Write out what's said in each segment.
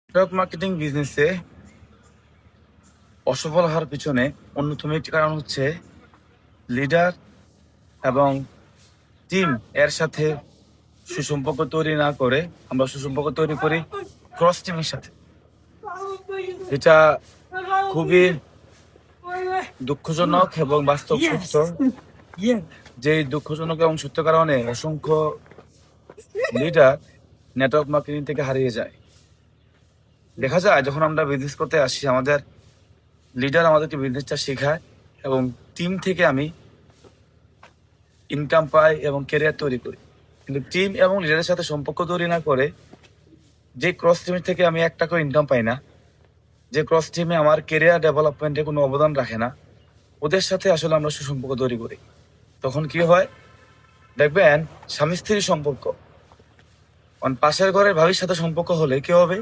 Network marketing বিজনেসে অসফল হওয়ার পিছনে অন্যতম একটি কারণ হচ্ছে লিডার এবং টিম এর সাথে সুসম্পর্ক তৈরি না করে আমরা সুসম্পর্ক তৈরি করি ক্রস টিমের সাথে। এটা খুবই দুঃখজনক এবং বাস্তব সত্য। যে দুঃখজনক এবং সত্য কারণে অসংখ্য লিডার নেটওয়ার্ক মার্কেটিং থেকে হারিয়ে যায়। দেখা যায় যখন আমরা বিজনেস করতে আসি, আমাদের লিডার আমাদেরকে বিজনেসটা শেখায় এবং টিম থেকে আমি ইনকাম পাই এবং ক্যারিয়ার তৈরি করি। কিন্তু টিম এবং লিডারের সাথে সম্পর্ক তৈরি না করে যে ক্রস টিমের থেকে আমি এক টাকা ইনকাম পাই না, যে ক্রস টিমে আমার ক্যারিয়ার ডেভেলপমেন্টে কোনো অবদান রাখে না, ওদের সাথে আসলে আমরা সুসম্পর্ক তৈরি করি। তখন কি হয় দেখবেন, স্বামী স্ত্রীর সম্পর্ক পাশের ঘরের ভাবির সাথে সম্পর্ক হলে কি হবে,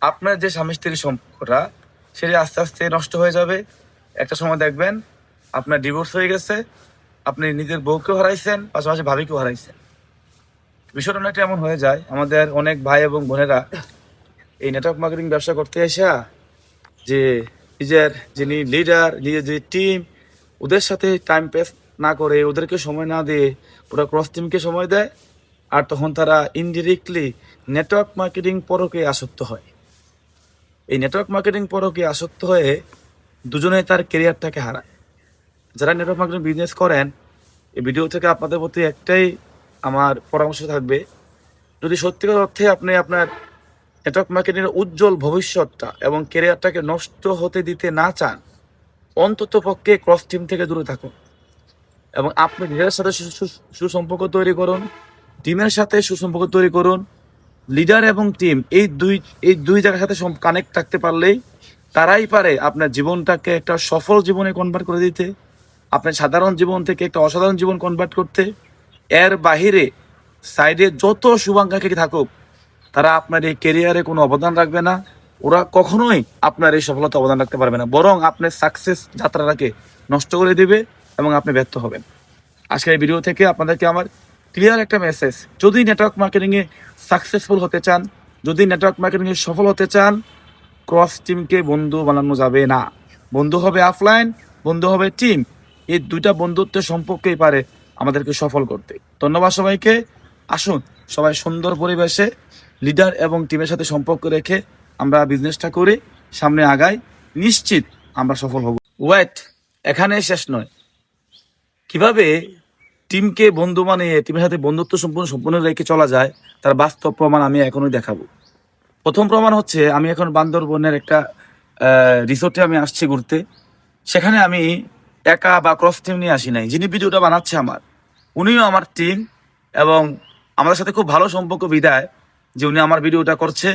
আপনার যে স্বামী স্ত্রীর সম্পর্কটা সেটা আস্তে আস্তে নষ্ট হয়ে যাবে। একটা সময় দেখবেন আপনার ডিভোর্স হয়ে গেছে, আপনি নিজের বউকেও হারাইছেন, পাশাপাশি ভাবিকেও হারাইছেন। বিষয়টা অনেকটা এমন হয়ে যায়, আমাদের অনেক ভাই এবং বোনেরা এই নেটওয়ার্ক মার্কেটিং ব্যবসা করতে এসে যে নিজের যিনি লিডার, নিজের যে টিম, ওদের সাথে টাইম পাস না করে, ওদেরকে সময় না দিয়ে পুরো ক্রস টিমকে সময় দেয়, আর তখন তারা ইনডিরেক্টলি নেটওয়ার্ক মার্কেটিং পরকে আসক্ত হয়। এই নেটওয়ার্ক মার্কেটিং পরকে আসক্ত হয়ে দুজনে তার কেরিয়ারটাকে হারায়। যারা নেটওয়ার্ক মার্কেটিং বিজনেস করেন, এই ভিডিও থেকে আপনাদের প্রতি একটাই আমার পরামর্শ থাকবে, যদি সত্যিকার অর্থে আপনি আপনার নেটওয়ার্ক মার্কেটিংয়ের উজ্জ্বল ভবিষ্যৎটা এবং কেরিয়ারটাকে নষ্ট হতে দিতে না চান, অন্তত পক্ষে ক্রস টিম থেকে দূরে থাকুন এবং আপনি নিজের সাথে সুসম্পর্ক তৈরি করুন, টিমের সাথে সুসম্পর্ক তৈরি করুন। লিডার এবং টিম এই দুই জায়গার সাথে কানেক্ট থাকতে পারলেই তারাই পারে আপনার জীবনটাকে একটা সফল জীবনে কনভার্ট করে দিতে, আপনার সাধারণ জীবন থেকে একটা অসাধারণ জীবন কনভার্ট করতে। এর বাহিরে সাইডে যত শুভাকাঙ্ক্ষী থাকুক, তারা আপনার এই ক্যারিয়ারে কোনো অবদান রাখবে না। ওরা কখনোই আপনার এই সফলতা অবদান রাখতে পারবে না, বরং আপনার সাকসেস যাত্রাটাকে নষ্ট করে দিবে এবং আপনি ব্যর্থ হবেন। আজকের এই ভিডিও থেকে আপনাদেরকে আমার ক্লিয়ার একটা মেসেজ, যদি নেটওয়ার্ক মার্কেটিংয়ে সাকসেসফুল হতে চান, যদি নেটওয়ার্ক মার্কেটিংয়ে সফল হতে চান, ক্রস টিমকে বন্ধু বানানো যাবে না। বন্ধু হবে অফলাইন, বন্ধু হবে টিম। এই দুইটা বন্ধুত্বের সম্পর্কেই পারে আমাদেরকে সফল করতে। ধন্যবাদ সবাইকে। আসুন সবাই সুন্দর পরিবেশে লিডার এবং টিমের সাথে সম্পর্ক রেখে আমরা বিজনেসটা করি, সামনে আগাই, নিশ্চিত আমরা সফল হব। ওয়েট এখানে শেষ নয়। কিভাবে টিমকে বন্ধু বানিয়ে টিমের সাথে বন্ধুত্ব সম্পূর্ণ রেখে চলা যায়, তার বাস্তব প্রমাণ আমি এখনই দেখাবো। প্রথম প্রমাণ হচ্ছে, আমি এখন বান্দরবনের একটা রিসোর্টে আমি আসছি ঘুরতে। সেখানে আমি একা বা ক্রস টিম নিয়ে আসি নাই। যিনি ভিডিওটা বানাচ্ছে উনিও আমার টিম এবং আমাদের সাথে খুব ভালো সম্পর্ক বিদায় যে উনি আমার ভিডিওটা করছে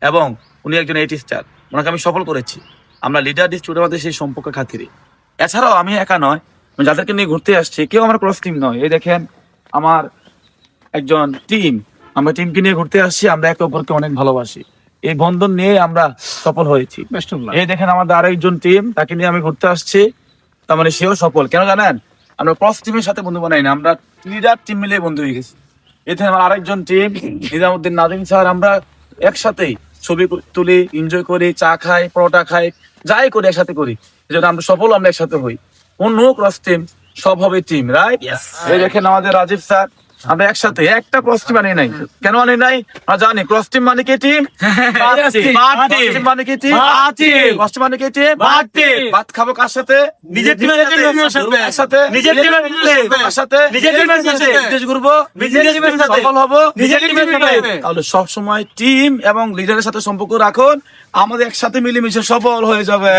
এবং উনি একজন এইট স্টার, ওনাকে আমি সফল করেছি। আমরা লিডার ডিস্ট্রিবিউটার মধ্যে সেই সম্পর্ক খাতিরে। এছাড়াও আমি একা নয়, আমি যাদেরকে নিয়ে ঘুরতে আসছি কেউ আমার ক্রস টিম নয়। এই দেখেন আমার একজন টিম, আমরা টিমকে নিয়ে ঘুরতে আসছি, আমরা একে অপরকে অনেক ভালোবাসি। এই বন্ধন নিয়ে আমরা সফল হয়েছি। এই দেখেন আমাদের আরেকজন টিম, তাকে নিয়ে আমি ঘুরতে আসছি, তার মানে সেও সফল। কেন জানেন? আমরা ক্রস টিমের সাথে বন্ধু বানাই না, আমরা লিডার টিম মিলে বন্ধু হয়ে গেছি। এতে আমার আরেকজন টিম নিজামুদ্দিন নাদিম স্যার, আমরা একসাথেই ছবি তুলি, এনজয় করি, চা খাই, পরোটা খাই, যাই করি একসাথে করি। এই জন্য আমরা সফল, আমরা একসাথে হই। অন্য ক্রস টিম সব হবে টিম, রাইট? এই দেখেন আমাদের রাজীব স্যার, আমরা একসাথে একটা ক্রস টিম আনি নাই। কেন আনি নাই? আমরা জানি ক্রস টিম মানে কি টিম, মানে কি টিম, ক্রস টিম মানে কি টিম, ভাত খাবো কার সাথে? নিজের টিমের সাথে, নিজের টিমের সাথে, নিজের টিমের সাথে দেশ ঘুরবো, নিজের টিমের সাথে সফল হবো, নিজের টিমের সাথে। তাহলে সব সময় টিম এবং লিডারের সাথে সম্পর্ক রাখুন, আমাদের একসাথে মিলেমিশে সফল হয়ে যাবে।